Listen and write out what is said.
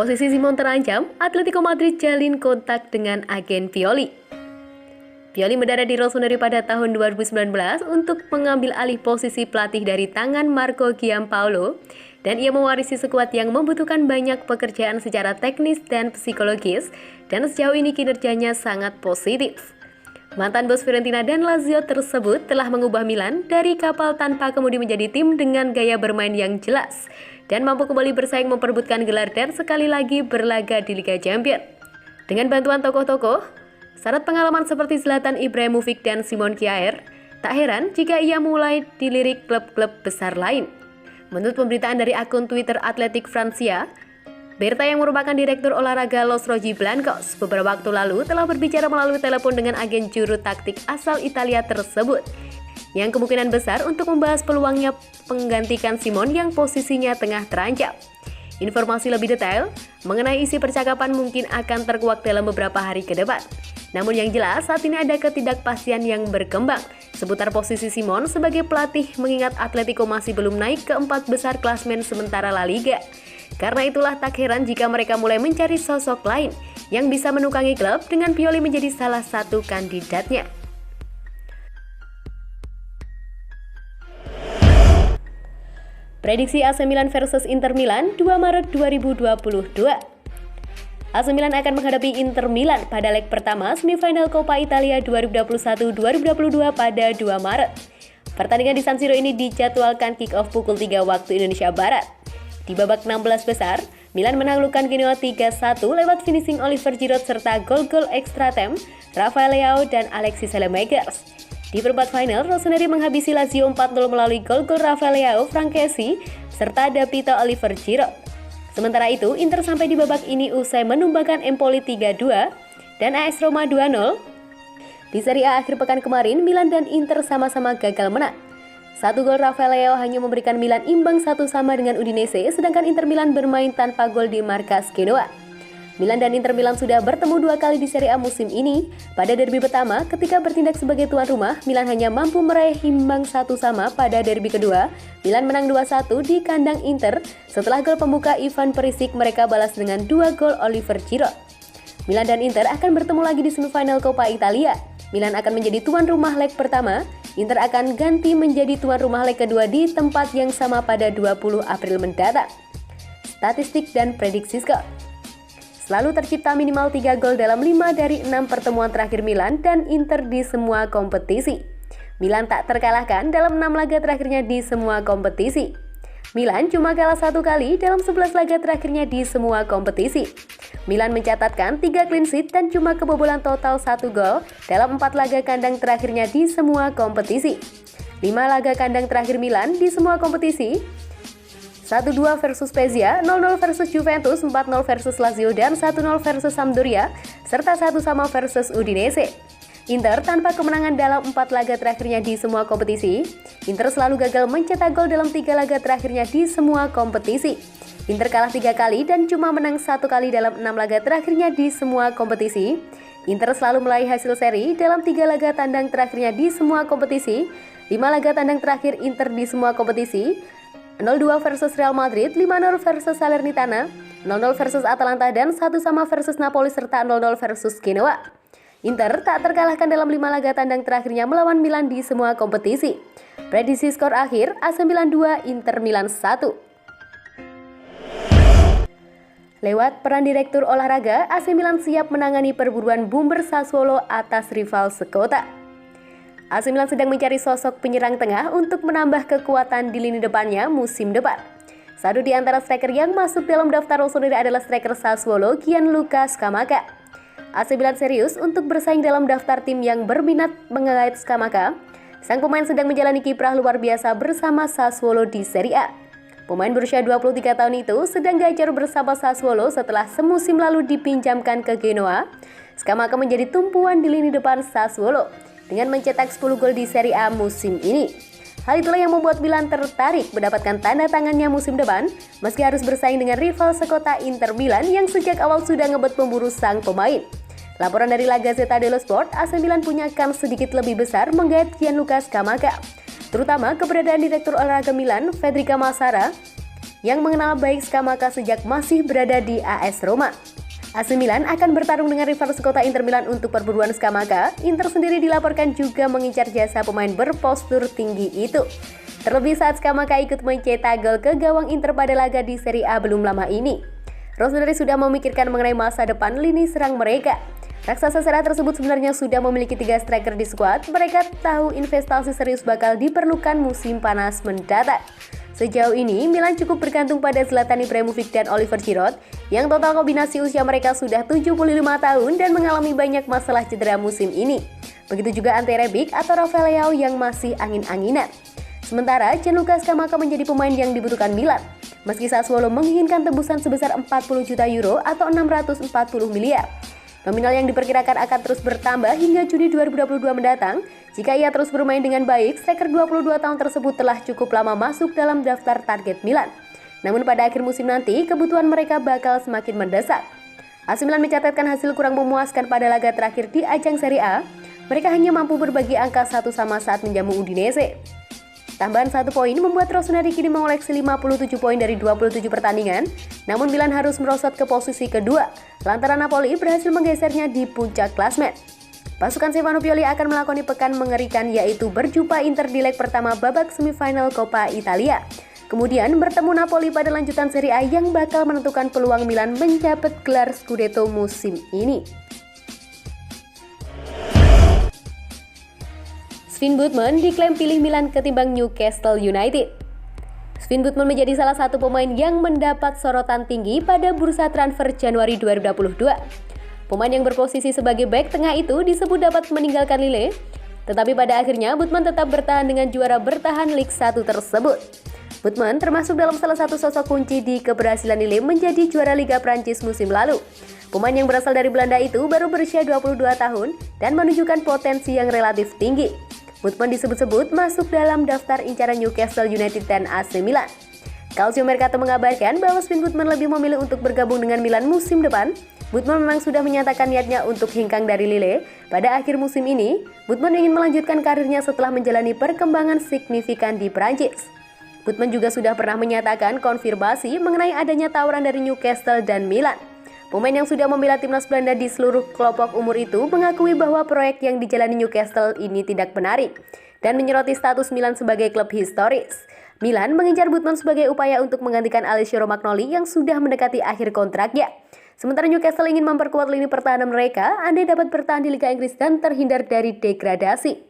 Posisi Simon terancam, Atletico Madrid jalin kontak dengan agen Pioli. Pioli mendarat di Rossoneri pada tahun 2019 untuk mengambil alih posisi pelatih dari tangan Marco Giampaolo, dan ia mewarisi skuad yang membutuhkan banyak pekerjaan secara teknis dan psikologis, dan sejauh ini kinerjanya sangat positif. Mantan bos Fiorentina dan Lazio tersebut telah mengubah Milan dari kapal tanpa kemudi menjadi tim dengan gaya bermain yang jelas dan mampu kembali bersaing memperebutkan gelar dan sekali lagi berlaga di Liga Champions. Dengan bantuan tokoh-tokoh, syarat pengalaman seperti Zlatan Ibrahimovic dan Simon Kjaer, tak heran jika ia mulai dilirik klub-klub besar lain. Menurut pemberitaan dari akun Twitter Athletic Francia, Berta yang merupakan direktur olahraga Los Rojiblancos beberapa waktu lalu telah berbicara melalui telepon dengan agen juru taktik asal Italia tersebut, yang kemungkinan besar untuk membahas peluangnya menggantikan Simon yang posisinya tengah terancam. Informasi lebih detail mengenai isi percakapan mungkin akan terkuak dalam beberapa hari ke depan. Namun yang jelas saat ini ada ketidakpastian yang berkembang seputar posisi Simon sebagai pelatih mengingat Atletico masih belum naik ke 4 besar klasmen sementara La Liga. Karena itulah tak heran jika mereka mulai mencari sosok lain yang bisa menukangi klub dengan Pioli menjadi salah satu kandidatnya. Prediksi AC Milan versus Inter Milan 2 Maret 2022. AC Milan akan menghadapi Inter Milan pada leg pertama semifinal Coppa Italia 2021-2022 pada 2 Maret. Pertandingan di San Siro ini dijadwalkan kick-off pukul 3 waktu Indonesia Barat. Di babak 16 besar, Milan menaklukkan Genoa 3-1 lewat finishing Oliver Giroud serta gol-gol extra time Rafael Leao dan Alexis Saelemaekers. Di perempat final, Rossoneri menghabisi Lazio 4-0 melalui gol-gol Rafael Leao, Frankesi, serta Davide Oliver Giroud. Sementara itu, Inter sampai di babak ini usai menumbangkan Empoli 3-2 dan AS Roma 2-0. Di Serie A akhir pekan kemarin, Milan dan Inter sama-sama gagal menang. 1 gol Rafael Leao hanya memberikan Milan imbang 1-1 dengan Udinese, sedangkan Inter Milan bermain tanpa gol di markas Genoa. Milan dan Inter Milan sudah bertemu 2 kali di Serie A musim ini. Pada derby pertama, ketika bertindak sebagai tuan rumah, Milan hanya mampu meraih imbang 1-1. Pada derby kedua, Milan menang 2-1 di kandang Inter. Setelah gol pembuka Ivan Perisic, mereka balas dengan 2 gol Oliver Giroud. Milan dan Inter akan bertemu lagi di semifinal Coppa Italia. Milan akan menjadi tuan rumah leg pertama. Inter akan ganti menjadi tuan rumah leg kedua di tempat yang sama pada 20 April mendatang. Statistik dan prediksi skor. Selalu tercipta minimal 3 gol dalam 5 dari 6 pertemuan terakhir Milan dan Inter di semua kompetisi. Milan tak terkalahkan dalam 6 laga terakhirnya di semua kompetisi. Milan cuma kalah 1 kali dalam 11 laga terakhirnya di semua kompetisi. Milan mencatatkan 3 clean sheet dan cuma kebobolan total 1 gol dalam 4 laga kandang terakhirnya di semua kompetisi. 5 laga kandang terakhir Milan di semua kompetisi: 1-2 versus Spezia, 0-0 versus Juventus, 4-0 versus Lazio, dan 1-0 versus Sampdoria, serta 1-1 versus Udinese. Inter tanpa kemenangan dalam 4 laga terakhirnya di semua kompetisi. Inter selalu gagal mencetak gol dalam 3 laga terakhirnya di semua kompetisi. Inter kalah 3 kali dan cuma menang 1 kali dalam 6 laga terakhirnya di semua kompetisi. Inter selalu meraih hasil seri dalam 3 laga tandang terakhirnya di semua kompetisi. 5 laga tandang terakhir Inter di semua kompetisi: 0-2 versus Real Madrid, 5-0 versus Salernitana, 0-0 versus Atalanta, dan 1-1 versus Napoli, serta 0-0 versus Genoa. Inter tak terkalahkan dalam 5 laga tandang terakhirnya melawan Milan di semua kompetisi. Prediksi skor akhir: AC Milan 2, Inter Milan 1. Lewat peran direktur olahraga, AC Milan siap menangani perburuan boomer Sassuolo atas rival sekota. AC Milan sedang mencari sosok penyerang tengah untuk menambah kekuatan di lini depannya musim depan. Satu di antara striker yang masuk dalam daftar Rossoneri adalah striker Sassuolo, Gianluca Scamacca. AC Milan serius untuk bersaing dalam daftar tim yang berminat mengait Scamacca. Sang pemain sedang menjalani kiprah luar biasa bersama Sassuolo di Serie A. Pemain berusia 23 tahun itu sedang gacor bersama Sassuolo setelah semusim lalu dipinjamkan ke Genoa. Scamacca menjadi tumpuan di lini depan Sassuolo dengan mencetak 10 gol di Serie A musim ini. Hal itulah yang membuat Milan tertarik mendapatkan tanda tangannya musim depan, meski harus bersaing dengan rival sekota Inter Milan yang sejak awal sudah ngebet memburu sang pemain. Laporan dari La Gazzetta dello Sport, AC Milan punya kans sedikit lebih besar menggait Gianluca Scamacca, terutama keberadaan direktur olahraga Milan, Federica Massara, yang mengenal baik Scamacca sejak masih berada di AS Roma. AC Milan akan bertarung dengan rival sekota Inter Milan untuk perburuan Scamacca. Inter sendiri dilaporkan juga mengincar jasa pemain berpostur tinggi itu. Terlebih saat Scamacca ikut mencetak gol ke gawang Inter pada laga di Serie A belum lama ini. Rossoneri sudah memikirkan mengenai masa depan lini serang mereka. Raksasa Serie A tersebut sebenarnya sudah memiliki 3 striker di skuad. Mereka tahu investasi serius bakal diperlukan musim panas mendatang. Sejauh ini, Milan cukup bergantung pada Zlatan Ibrahimovic dan Oliver Giroud, yang total kombinasi usia mereka sudah 75 tahun dan mengalami banyak masalah cedera musim ini. Begitu juga Ante Rebic atau Rafael Leao yang masih angin-anginan. Sementara, Gianluca Scamacca menjadi pemain yang dibutuhkan Milan. Meski Sassuolo menginginkan tembusan sebesar 40 juta euro atau 640 miliar. Nominal yang diperkirakan akan terus bertambah hingga Juni 2022 mendatang. Jika ia terus bermain dengan baik, striker 22 tahun tersebut telah cukup lama masuk dalam daftar target Milan. Namun pada akhir musim nanti, kebutuhan mereka bakal semakin mendesak. AC Milan mencatatkan hasil kurang memuaskan pada laga terakhir di ajang Serie A. Mereka hanya mampu berbagi angka 1 sama saat menjamu Udinese. Tambahan 1 poin membuat Rossoneri kini mengoleksi 57 poin dari 27 pertandingan. Namun Milan harus merosot ke posisi kedua, lantaran Napoli berhasil menggesernya di puncak klasmen. Pasukan Stefano Pioli akan melakoni pekan mengerikan, yaitu berjumpa Inter di leg pertama babak semifinal Coppa Italia. Kemudian bertemu Napoli pada lanjutan Serie A yang bakal menentukan peluang Milan mendapat gelar Scudetto musim ini. Sven Botman diklaim pilih Milan ketimbang Newcastle United. Sven Botman menjadi salah satu pemain yang mendapat sorotan tinggi pada bursa transfer Januari 2022. Pemain yang berposisi sebagai bek tengah itu disebut dapat meninggalkan Lille, tetapi pada akhirnya Botman tetap bertahan dengan juara bertahan Ligue 1 tersebut. Botman termasuk dalam salah satu sosok kunci di keberhasilan Lille menjadi juara Liga Prancis musim lalu. Pemain yang berasal dari Belanda itu baru berusia 22 tahun dan menunjukkan potensi yang relatif tinggi. Botman disebut-sebut masuk dalam daftar incaran Newcastle United dan AC Milan. Calcio Mercato mengabarkan bahwa Sven Botman lebih memilih untuk bergabung dengan Milan musim depan. Botman memang sudah menyatakan niatnya untuk hengkang dari Lille. Pada akhir musim ini, Botman ingin melanjutkan karirnya setelah menjalani perkembangan signifikan di Prancis. Botman juga sudah pernah menyatakan konfirmasi mengenai adanya tawaran dari Newcastle dan Milan. Pemain yang sudah membela timnas Belanda di seluruh kelompok umur itu mengakui bahwa proyek yang dijalani Newcastle ini tidak menarik dan menyoroti status Milan sebagai klub historis. Milan mengincar Botman sebagai upaya untuk menggantikan Alessio Romagnoli yang sudah mendekati akhir kontraknya. Sementara Newcastle ingin memperkuat lini pertahanan mereka andai dapat bertahan di Liga Inggris dan terhindar dari degradasi.